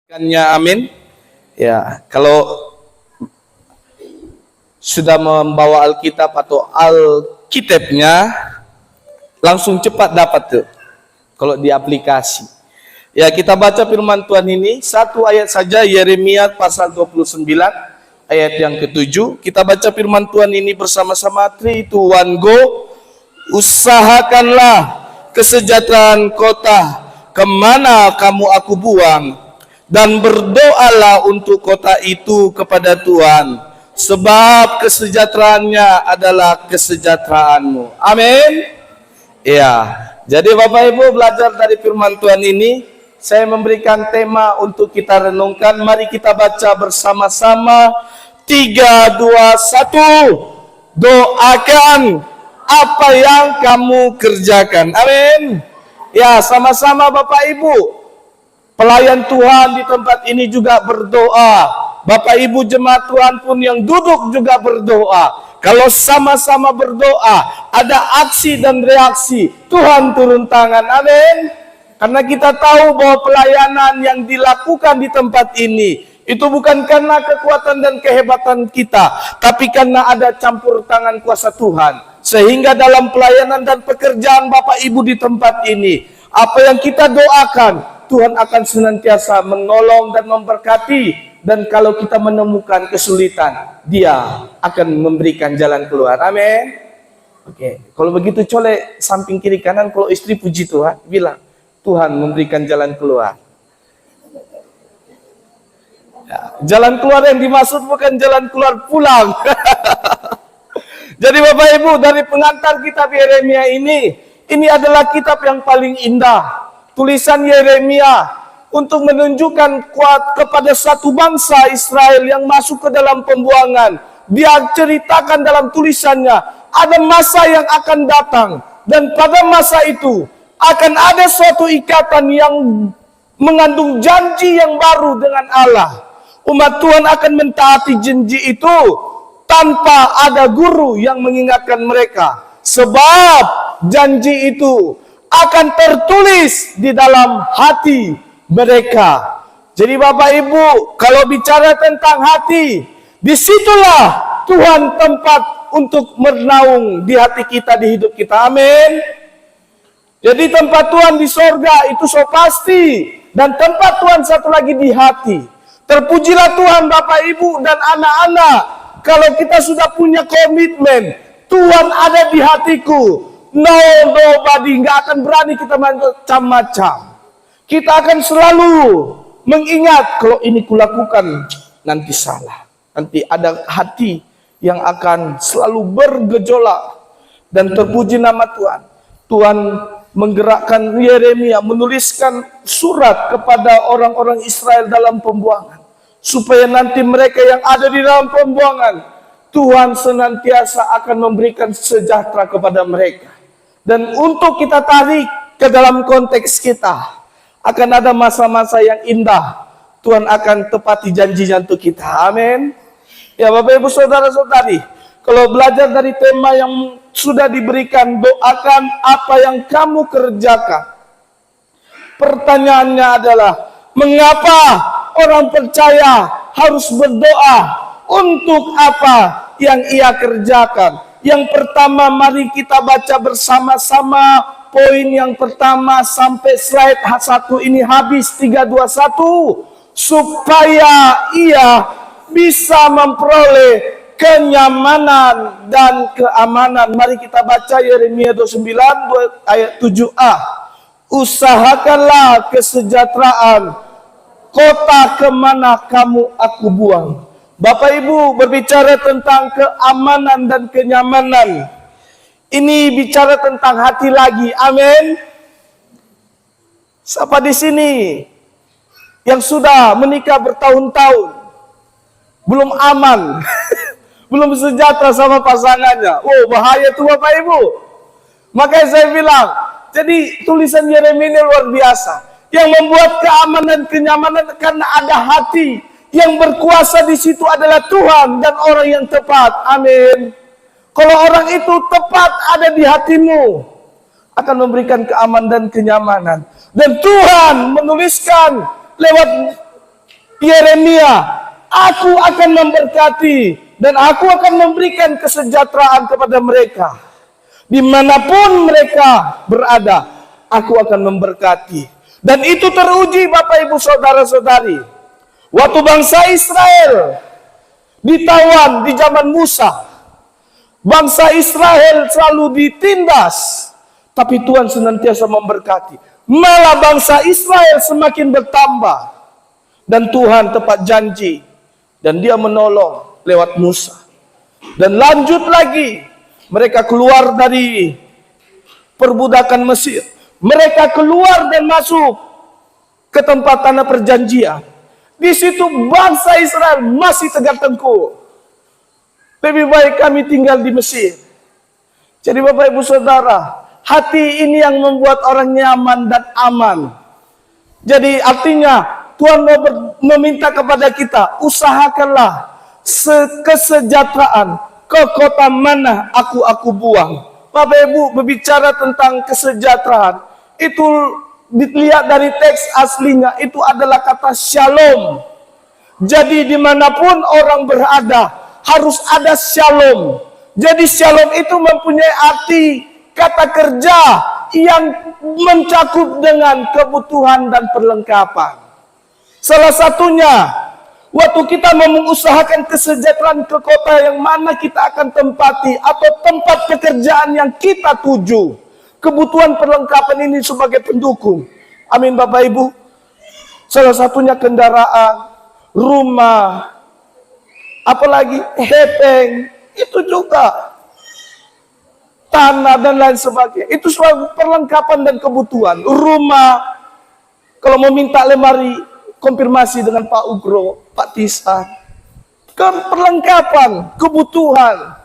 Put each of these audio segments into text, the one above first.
Amin. Ya, kalau sudah membawa Alkitab atau Alkitabnya, langsung cepat dapat tuh. Kalau di aplikasi. Ya, kita baca firman Tuhan ini, satu ayat saja, Yeremia pasal 29, ayat yang ke-7. Kita baca firman Tuhan ini bersama-sama, 3, 2, 1, go. Usahakanlah kesejahteraan kota, kemana kamu aku buang, dan berdoalah untuk kota itu kepada Tuhan, sebab kesejahteraannya adalah kesejahteraanmu. Amin. Ya, jadi Bapak Ibu belajar dari firman Tuhan ini, saya memberikan tema untuk kita renungkan. Mari kita baca bersama-sama. 3, 2, 1. Doakan apa yang kamu kerjakan. Amin. Ya, sama-sama Bapak Ibu. Pelayan Tuhan di tempat ini juga berdoa. Bapak Ibu jemaat Tuhan pun yang duduk juga berdoa. Kalau sama-sama berdoa, ada aksi dan reaksi, Tuhan turun tangan. Amin. Karena kita tahu bahwa pelayanan yang dilakukan di tempat ini, itu bukan karena kekuatan dan kehebatan kita, tapi karena ada campur tangan kuasa Tuhan. Sehingga dalam pelayanan dan pekerjaan Bapak Ibu di tempat ini, apa yang kita doakan, Tuhan akan senantiasa menolong dan memberkati. Dan kalau kita menemukan kesulitan, Dia akan memberikan jalan keluar. Amin. Oke, kalau begitu colek samping kiri kanan. Kalau istri puji Tuhan, bilang, Tuhan memberikan jalan keluar. Ya, jalan keluar yang dimaksud bukan jalan keluar pulang. Jadi Bapak Ibu, dari pengantar kitab Yeremia ini adalah kitab yang paling indah. Tulisan Yeremia untuk menunjukkan kuat kepada satu bangsa Israel yang masuk ke dalam pembuangan. Dia ceritakan dalam tulisannya, ada masa yang akan datang, dan pada masa itu akan ada suatu ikatan yang mengandung janji yang baru dengan Allah. Umat Tuhan akan mentaati janji itu tanpa ada guru yang mengingatkan mereka, sebab janji itu akan tertulis di dalam hati mereka. Jadi Bapak Ibu, kalau bicara tentang hati, disitulah Tuhan tempat untuk bernaung di hati kita, di hidup kita. Amin. Jadi tempat Tuhan di sorga itu so pasti, dan tempat Tuhan satu lagi di hati. Terpujilah Tuhan Bapak Ibu dan anak-anak, kalau kita sudah punya komitmen, Tuhan ada di hatiku. Nobody, nggak akan berani kita macam-macam. Kita akan selalu mengingat, kalau ini kulakukan nanti salah. Nanti ada hati yang akan selalu bergejolak. Dan terpuji nama Tuhan. Tuhan menggerakkan Yeremia menuliskan surat kepada orang-orang Israel dalam pembuangan, supaya nanti mereka yang ada di dalam pembuangan, Tuhan senantiasa akan memberikan sejahtera kepada mereka. Dan untuk kita tarik ke dalam konteks kita, akan ada masa-masa yang indah. Tuhan akan tepati janjinya untuk kita. Amin. Ya Bapak Ibu Saudara-saudari, kalau belajar dari tema yang sudah diberikan, doakan apa yang kamu kerjakan. Pertanyaannya adalah, mengapa orang percaya harus berdoa? Untuk apa yang ia kerjakan? Yang pertama, mari kita baca bersama-sama poin yang pertama sampai slide 1 ini habis. 3, 2, 1. Supaya ia bisa memperoleh kenyamanan dan keamanan. Mari kita baca Yeremia 29 ayat 7a. Usahakanlah kesejahteraan kota kemana kamu aku buang. Bapak Ibu berbicara tentang keamanan dan kenyamanan. Ini bicara tentang hati lagi. Amin. Siapa di sini yang sudah menikah bertahun-tahun belum aman, belum sejahtera sama pasangannya? Oh, bahaya tuh Bapak Ibu. Makanya saya bilang, jadi tulisan Yeremia ini luar biasa. Yang membuat keamanan, kenyamanan karena ada hati. Yang berkuasa di situ adalah Tuhan dan orang yang tepat. Amin. Kalau orang itu tepat ada di hatimu, akan memberikan keamanan dan kenyamanan. Dan Tuhan menuliskan lewat Yeremia, aku akan memberkati dan aku akan memberikan kesejahteraan kepada mereka. Dimanapun mereka berada, aku akan memberkati. Dan itu teruji Bapak Ibu Saudara-saudari. Waktu bangsa Israel ditawan di zaman Musa, bangsa Israel selalu ditindas, tapi Tuhan senantiasa memberkati. Malah bangsa Israel semakin bertambah. Dan Tuhan tepat janji. Dan dia menolong lewat Musa. Dan lanjut lagi. Mereka keluar dari perbudakan Mesir. Mereka keluar dan masuk ke tempat tanah perjanjian. Di situ bangsa Israel masih tegak tengkuk. Lebih baik kami tinggal di Mesir. Jadi Bapak Ibu Saudara, hati ini yang membuat orang nyaman dan aman. Jadi artinya Tuhan meminta kepada kita, usahakanlah kesejahteraan ke kota mana aku buang. Bapak Ibu berbicara tentang kesejahteraan, itu dilihat dari teks aslinya, itu adalah kata shalom. Jadi dimanapun orang berada, harus ada shalom. Jadi shalom itu mempunyai arti kata kerja yang mencakup dengan kebutuhan dan perlengkapan. Salah satunya, waktu kita mengusahakan kesejahteraan ke kota yang mana kita akan tempati atau tempat pekerjaan yang kita tuju. Kebutuhan perlengkapan ini sebagai pendukung. Amin Bapak Ibu. Salah satunya kendaraan, rumah, apalagi hepeng, itu juga tanah dan lain sebagainya. Itu sebagai perlengkapan dan kebutuhan. Rumah, kalau mau minta lemari, konfirmasi dengan Pak Ugro, Pak Tisan. Kan perlengkapan, kebutuhan.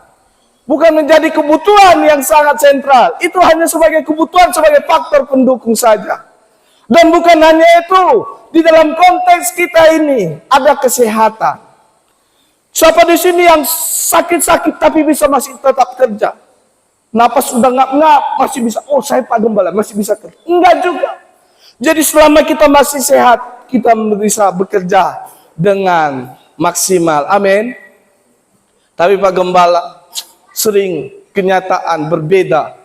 Bukan menjadi kebutuhan yang sangat sentral. Itu hanya sebagai kebutuhan, sebagai faktor pendukung saja. Dan bukan hanya itu. Di dalam konteks kita ini, ada kesehatan. Siapa di sini yang sakit-sakit tapi bisa masih tetap kerja? Napas sudah ngap-ngap, masih bisa. Oh, saya Pak Gembala, masih bisa kerja. Enggak juga. Jadi selama kita masih sehat, kita bisa bekerja dengan maksimal. Amin. Tapi Pak Gembala, sering kenyataan berbeda.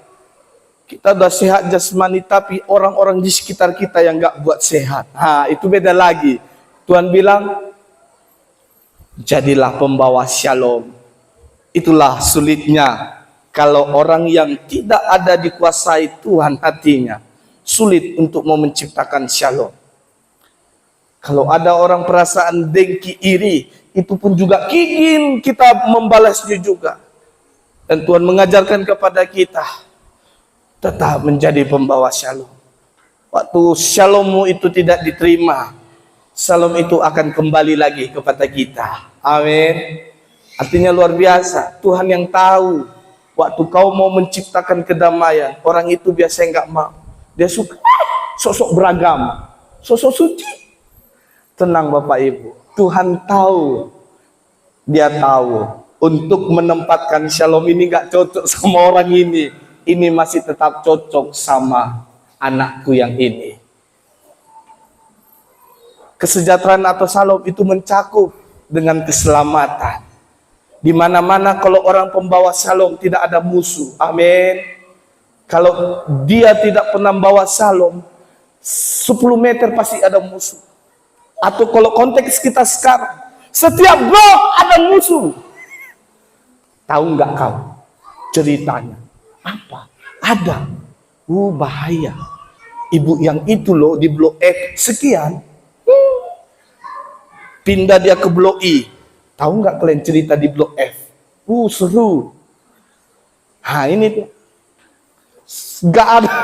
Kita udah sehat jasmani, tapi orang-orang di sekitar kita yang gak buat sehat. Itu beda lagi. Tuhan bilang, jadilah pembawa shalom. Itulah sulitnya. Kalau orang yang tidak ada dikuasai Tuhan hatinya, sulit untuk mau menciptakan shalom. Kalau ada orang perasaan dengki, iri, itu pun juga ingin kita membalasnya juga. Dan Tuhan mengajarkan kepada kita, tetap menjadi pembawa shalom. Waktu shalommu itu tidak diterima, shalom itu akan kembali lagi kepada kita. Amin. Artinya luar biasa. Tuhan yang tahu, waktu kau mau menciptakan kedamaian, orang itu biasanya nggak mau. Dia suka sosok beragama, sosok suci. Tenang Bapak Ibu, Tuhan tahu. Dia tahu untuk menempatkan shalom ini nggak cocok sama orang ini. Ini masih tetap cocok sama anakku yang ini. Kesejahteraan atau shalom itu mencakup dengan keselamatan. Di mana-mana kalau orang pembawa shalom tidak ada musuh. Amin. Kalau dia tidak pernah membawa shalom, 10 meter pasti ada musuh. Atau kalau konteks kita sekarang, setiap blok ada musuh. Tahu nggak kau ceritanya? Apa? Ada. Bahaya. Ibu yang itu loh di blok F sekian. Pindah dia ke blok I. Tahu nggak kalian cerita di blok F? Seru. Ini tuh. Nggak ada.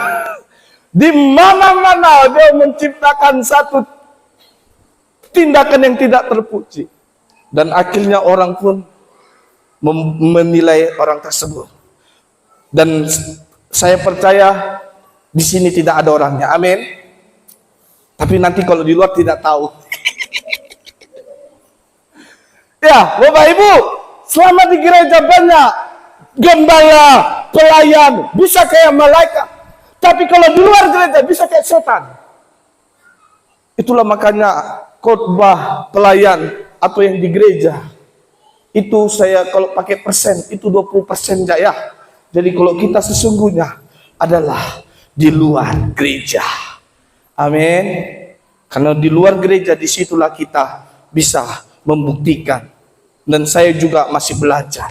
Di mana-mana dia menciptakan satu tindakan yang tidak terpuji. Dan akhirnya orang pun menilai orang tersebut. Dan saya percaya di sini tidak ada orangnya. Amin. Tapi nanti kalau di luar tidak tahu. Ya, Bapak Ibu, selama di gereja banyak gembala, pelayan, bisa kayak malaikat. Tapi kalau di luar gereja bisa kayak setan. Itulah makanya khotbah pelayan atau yang di gereja, itu saya kalau pakai persen, itu 20% ya. Jadi kalau kita sesungguhnya adalah di luar gereja. Amin. Karena di luar gereja, disitulah kita bisa membuktikan. Dan saya juga masih belajar.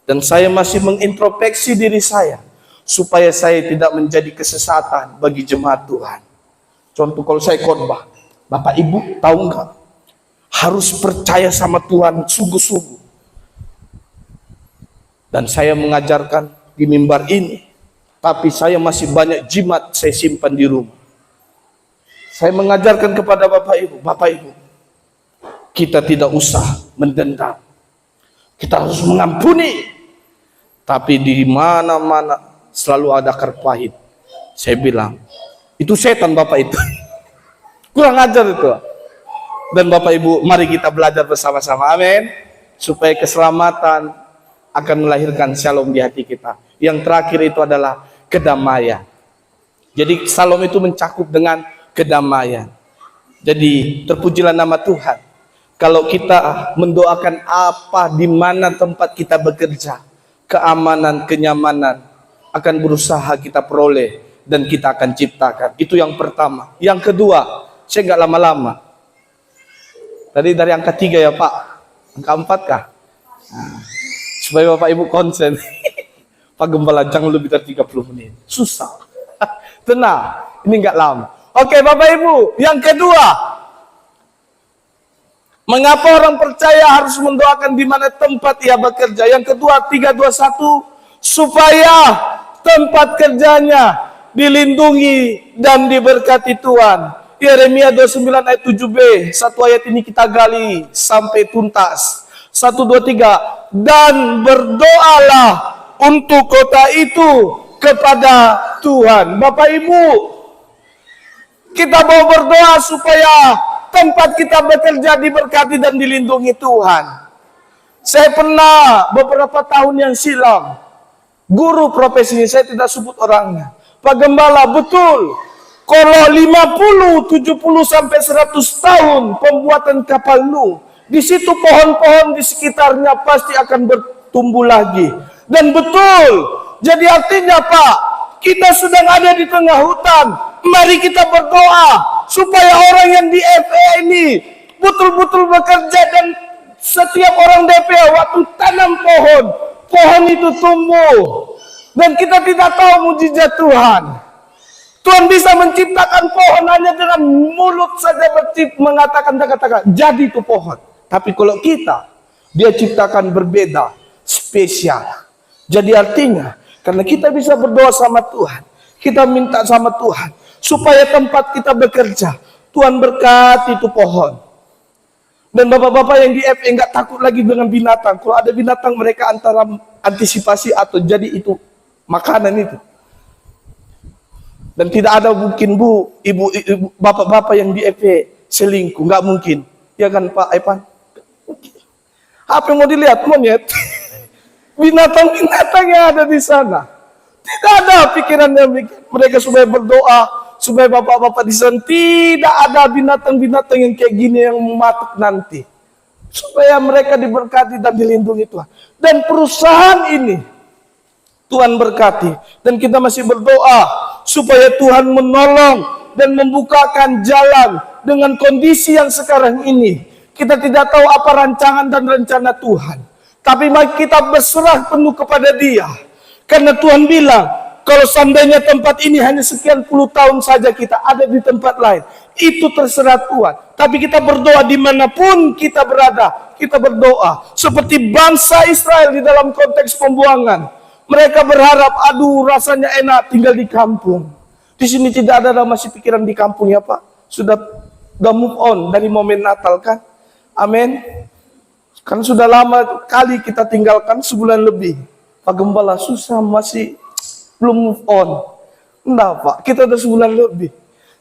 Dan saya masih mengintrospeksi diri saya, supaya saya tidak menjadi kesesatan bagi jemaat Tuhan. Contoh kalau saya khotbah, Bapak Ibu tahu nggak? Harus percaya sama Tuhan sungguh-sungguh. Dan saya mengajarkan di mimbar ini, tapi saya masih banyak jimat saya simpan di rumah. Saya mengajarkan kepada Bapak Ibu, kita tidak usah mendendam. Kita harus mengampuni. Tapi di mana-mana selalu ada akar pahit. Saya bilang, itu setan Bapak itu. Kurang ajar itu. Dan Bapak Ibu, mari kita belajar bersama-sama. Amin. Supaya keselamatan akan melahirkan shalom di hati kita. Yang terakhir itu adalah kedamaian. Jadi shalom itu mencakup dengan kedamaian. Jadi terpujilah nama Tuhan. Kalau kita mendoakan apa, di mana tempat kita bekerja, keamanan, kenyamanan akan berusaha kita peroleh dan kita akan ciptakan. Itu yang pertama. Yang kedua, saya nggak lama-lama. Tadi dari angka 3 ya Pak, angka 4 kah? Nah, supaya Bapak Ibu konsen. Pak Gembala jangan lebih dari 30 menit. Susah. Tenang, ini nggak lama. Oke Bapak Ibu, yang kedua, mengapa orang percaya harus mendoakan di mana tempat ia bekerja? Yang kedua, 321, supaya tempat kerjanya dilindungi dan diberkati Tuhan. Yeremia 29 ayat 7b, satu ayat ini kita gali sampai tuntas. 1, 2, 3, dan berdoalah untuk kota itu kepada Tuhan. Bapak Ibu, kita mau berdoa supaya tempat kita bekerja diberkati dan dilindungi Tuhan. Saya pernah beberapa tahun yang silam, guru profesinya, saya tidak sebut orangnya, Pak Gembala, betul, kalau 50, 70 sampai 100 tahun pembuatan kapal Nuh, di situ pohon-pohon di sekitarnya pasti akan bertumbuh lagi. Dan betul, jadi artinya Pak, kita sedang ada di tengah hutan. Mari kita berdoa supaya orang yang di FE ini betul-betul bekerja, dan setiap orang DPA waktu tanam pohon, pohon itu tumbuh. Dan kita tidak tahu mujizat Tuhan. Tuhan bisa menciptakan pohon hanya dengan mulut saja mengatakan kata-kata, jadi itu pohon. Tapi kalau kita, dia ciptakan berbeda, spesial. Jadi artinya, karena kita bisa berdoa sama Tuhan, kita minta sama Tuhan, supaya tempat kita bekerja, Tuhan berkati itu pohon. Dan bapak-bapak yang di FE nggak takut lagi dengan binatang. Kalau ada binatang, mereka antara antisipasi atau jadi itu makanan itu. Dan tidak ada mungkin ibu, bapak-bapak yang di FE selingkuh, nggak mungkin. Ya kan Pak Epan? Apa yang mau dilihat? Monyet. Binatang-binatang yang ada di sana. Tidak ada pikirannya mereka supaya berdoa, supaya bapak-bapak di sana. Tidak ada binatang-binatang yang kayak gini yang mematuk nanti. Supaya mereka diberkati dan dilindungi Tuhan. Dan perusahaan ini Tuhan berkati. Dan kita masih berdoa supaya Tuhan menolong dan membukakan jalan dengan kondisi yang sekarang ini. Kita tidak tahu apa rancangan dan rencana Tuhan. Tapi mari kita berserah penuh kepada Dia. Karena Tuhan bilang, kalau seandainya tempat ini hanya sekian puluh tahun saja kita ada di tempat lain, itu terserah Tuhan. Tapi kita berdoa dimanapun kita berada, kita berdoa. Seperti bangsa Israel di dalam konteks pembuangan. Mereka berharap, aduh rasanya enak tinggal di kampung. Di sini tidak ada masih pikiran di kampung ya Pak. Sudah move on dari momen Natal kan. Amin. Kan sudah lama kali kita tinggalkan, sebulan lebih. Pak Gembala susah masih belum move on. Enggak Pak, kita udah sebulan lebih.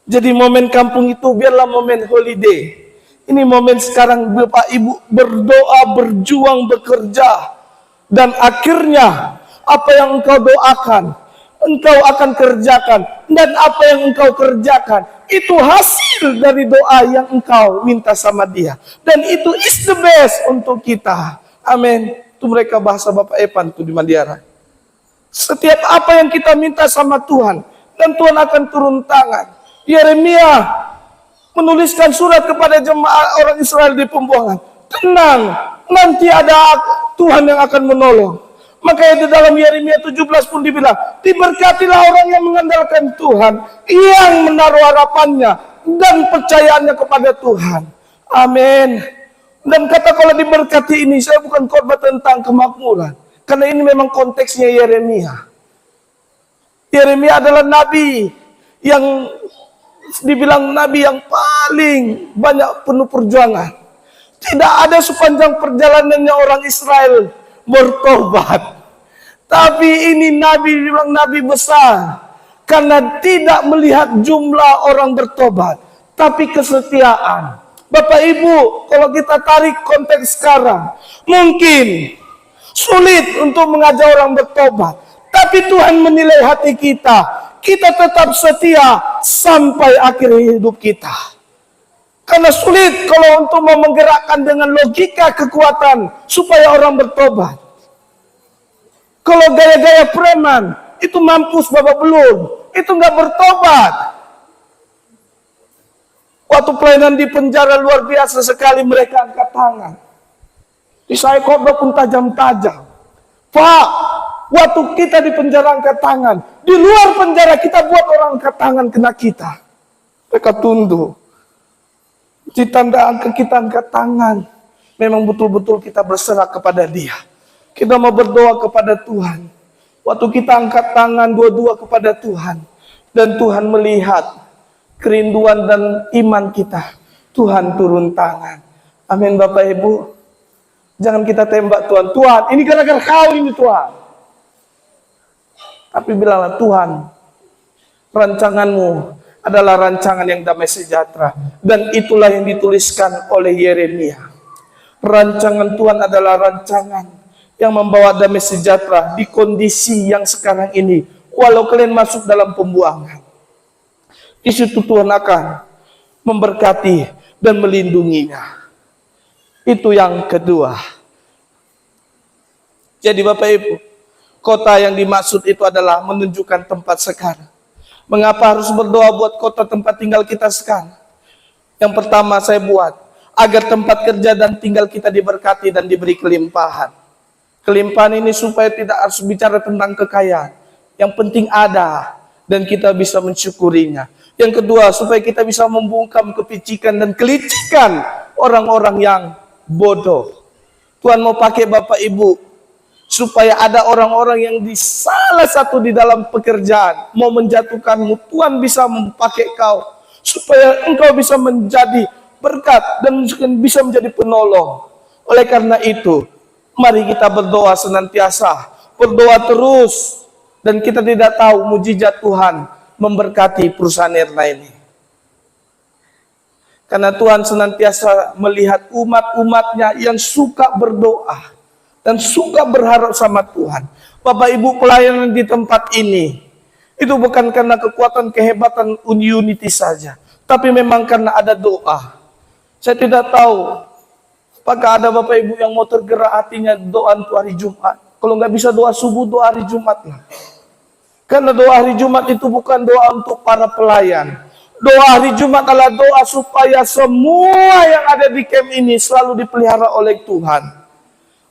Jadi momen kampung itu biarlah momen holiday. Ini momen sekarang Bapak Ibu berdoa, berjuang, bekerja. Dan akhirnya apa yang engkau doakan, engkau akan kerjakan. Dan apa yang engkau kerjakan, itu hasil dari doa yang engkau minta sama dia. Dan itu is the best untuk kita. Amin. Itu mereka bahasa Bapak Epan tuh di Mandiara. Setiap apa yang kita minta sama Tuhan, dan Tuhan akan turun tangan. Yeremia menuliskan surat kepada jemaat orang Israel di pembuangan. Tenang, nanti ada Tuhan yang akan menolong. Makanya di dalam Yeremia 17 pun dibilang, diberkatilah orang yang mengandalkan Tuhan, yang menaruh harapannya dan percayaannya kepada Tuhan. Amin. Dan kata kalau diberkati ini, saya bukan khotbah tentang kemakmuran. Karena ini memang konteksnya Yeremia. Yeremia adalah nabi yang dibilang nabi yang paling banyak penuh perjuangan. Tidak ada sepanjang perjalanannya orang Israel bertobat. Tapi ini nabi dibilang nabi besar. Karena tidak melihat jumlah orang bertobat, tapi kesetiaan. Bapak Ibu, kalau kita tarik konteks sekarang, mungkin sulit untuk mengajak orang bertobat. Tapi Tuhan menilai hati kita. Kita tetap setia sampai akhir hidup kita. Karena sulit kalau untuk mau menggerakkan dengan logika kekuatan supaya orang bertobat. Kalau gaya-gaya preman, itu mampus babak belur. Itu nggak bertobat. Waktu pelayanan di penjara luar biasa sekali mereka angkat tangan. Di saya khotbah pun tajam-tajam. Pak, waktu kita di penjara angkat tangan. Di luar penjara kita buat orang angkat tangan kena kita. Mereka tunduk. Ditanda kita angkat tangan. Memang betul-betul kita berserah kepada dia. Kita mau berdoa kepada Tuhan. Waktu kita angkat tangan dua-dua kepada Tuhan. Dan Tuhan melihat kerinduan dan iman kita. Tuhan turun tangan. Amin Bapak Ibu. Jangan kita tembak Tuhan. Tuhan, ini gara-gara kau ini Tuhan. Tapi bilanglah Tuhan, rancanganmu adalah rancangan yang damai sejahtera. Dan itulah yang dituliskan oleh Yeremia. Rancangan Tuhan adalah rancangan yang membawa damai sejahtera di kondisi yang sekarang ini. Walau kalian masuk dalam pembuangan. Di situ Tuhan akan memberkati dan melindunginya. Itu yang kedua. Jadi Bapak Ibu, kota yang dimaksud itu adalah menunjukkan tempat sekarang. Mengapa harus berdoa buat kota tempat tinggal kita sekarang? Yang pertama saya buat, agar tempat kerja dan tinggal kita diberkati dan diberi kelimpahan. Kelimpahan ini supaya tidak harus bicara tentang kekayaan. Yang penting ada, dan kita bisa mensyukurinya. Yang kedua, supaya kita bisa membungkam kepicikan dan kelicikan orang-orang yang bodoh. Tuhan mau pakai Bapak Ibu supaya ada orang-orang yang di salah satu di dalam pekerjaan mau menjatuhkanmu. Tuhan bisa memakai kau supaya engkau bisa menjadi berkat dan bisa menjadi penolong. Oleh karena itu, mari kita berdoa senantiasa, berdoa terus, dan kita tidak tahu mujizat Tuhan memberkati perusahaan Erna ini. Karena Tuhan senantiasa melihat umat-umatnya yang suka berdoa dan suka berharap sama Tuhan. Bapak Ibu, pelayanan di tempat ini itu bukan karena kekuatan kehebatan Unity saja, tapi memang karena ada doa. Saya tidak tahu apakah ada Bapak Ibu yang mau tergerak hatinya doa untuk hari Jumat. Kalau nggak bisa doa subuh, doa hari Jumat lah. Karena doa hari Jumat itu bukan doa untuk para pelayan. Doa hari Jumat adalah doa supaya semua yang ada di camp ini selalu dipelihara oleh Tuhan.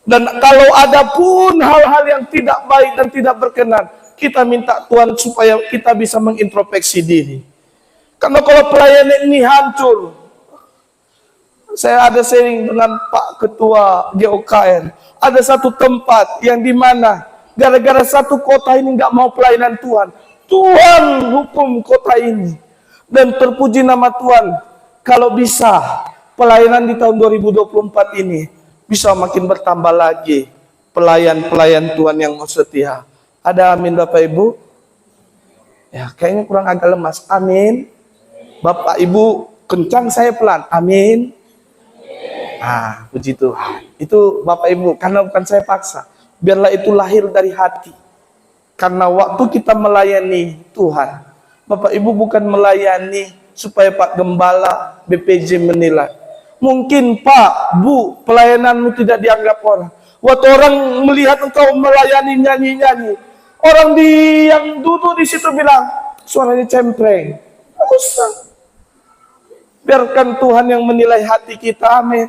Dan kalau ada pun hal-hal yang tidak baik dan tidak berkenan, kita minta Tuhan supaya kita bisa mengintrospeksi diri. Karena kalau pelayanan ini hancur, saya ada sharing dengan Pak Ketua GOKR. Ada satu tempat yang dimana gara-gara satu kota ini nggak mau pelayanan Tuhan. Tuhan hukum kota ini. Dan terpuji nama Tuhan. Kalau bisa pelayanan di tahun 2024 ini bisa makin bertambah lagi. Pelayan-pelayan Tuhan yang mau setia. Ada amin Bapak Ibu? Ya kayaknya kurang agak lemas. Amin. Bapak Ibu kencang, saya pelan. Amin. Ah, puji Tuhan. Itu Bapak Ibu, karena bukan saya paksa. Biarlah itu lahir dari hati. Karena waktu kita melayani Tuhan, Bapak Ibu bukan melayani supaya Pak Gembala, BPJ menilai. Mungkin Pak, Bu, pelayananmu tidak dianggap orang. Waktu orang melihat engkau melayani nyanyi-nyanyi, orang yang duduk di situ bilang, suaranya cempreng. Tidak usah. Biarkan Tuhan yang menilai hati kita, amin.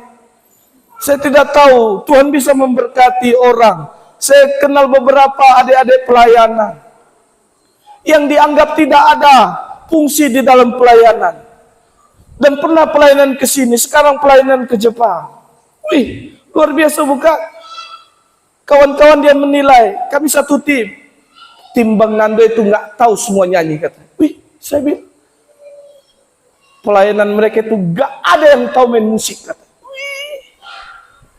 Saya tidak tahu, Tuhan bisa memberkati orang. Saya kenal beberapa adik-adik pelayanan yang dianggap tidak ada fungsi di dalam pelayanan. Dan pernah pelayanan ke sini, sekarang pelayanan ke Jepang. Wih, luar biasa bukan? Kawan-kawan dia menilai, kami satu tim. Tim Bang Nando itu nggak tahu semua nyanyi, kata. Wih, saya bilang, pelayanan mereka itu nggak ada yang tahu main musik, kata. Wih,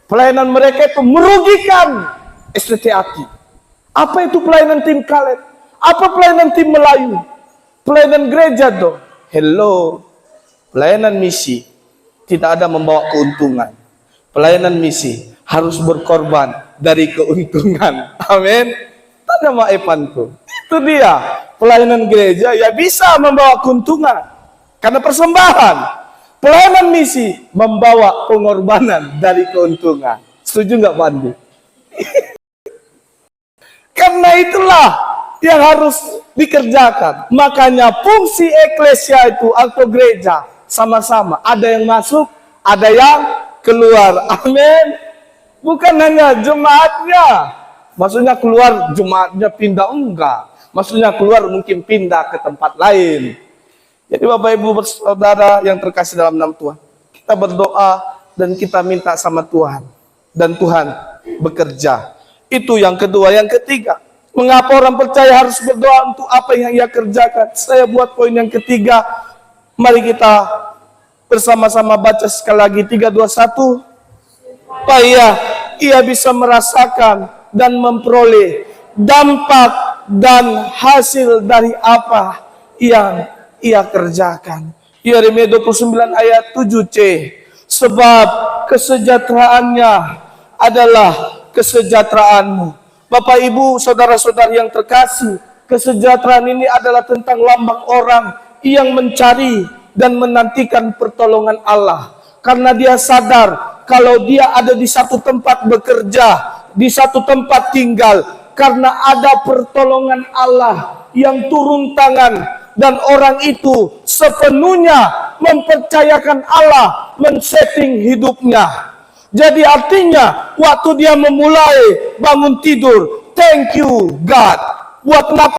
pelayanan mereka itu merugikan STTAKI. Apa itu pelayanan tim Kaleb? Apa pelayanan tim Melayu? Pelayanan gereja dong. Hello. Pelayanan misi tidak ada membawa keuntungan. Pelayanan misi harus berkorban dari keuntungan. Amin. Tanda maepanku. Itu dia. Pelayanan gereja ya bisa membawa keuntungan karena persembahan. Pelayanan misi membawa pengorbanan dari keuntungan. Setuju nggak Pak Andi? Karena itulah yang harus dikerjakan. Makanya fungsi eklesia itu atau gereja sama-sama. Ada yang masuk, ada yang keluar. Amin. Bukan hanya jemaatnya. Maksudnya keluar jemaatnya pindah, enggak. Maksudnya keluar mungkin pindah ke tempat lain. Jadi Bapak Ibu Saudara yang terkasih dalam nama Tuhan, kita berdoa dan kita minta sama Tuhan. Dan Tuhan bekerja. Itu yang kedua. Yang ketiga, mengapa orang percaya harus berdoa untuk apa yang ia kerjakan? Saya buat poin yang ketiga. Mari kita bersama-sama baca sekali lagi 3, 2, 1. Supaya ia bisa merasakan dan memperoleh dampak dan hasil dari apa yang ia kerjakan. Yeremia 29 ayat 7c. Sebab kesejahteraannya adalah kesejahteraanmu. Bapak Ibu saudara-saudari yang terkasih, kesejahteraan ini adalah tentang lambang orang yang mencari dan menantikan pertolongan Allah. Karena dia sadar kalau dia ada di satu tempat bekerja, di satu tempat tinggal, karena ada pertolongan Allah yang turun tangan, dan orang itu sepenuhnya mempercayakan Allah men-setting hidupnya. Jadi artinya waktu dia memulai bangun tidur, thank you God. Buat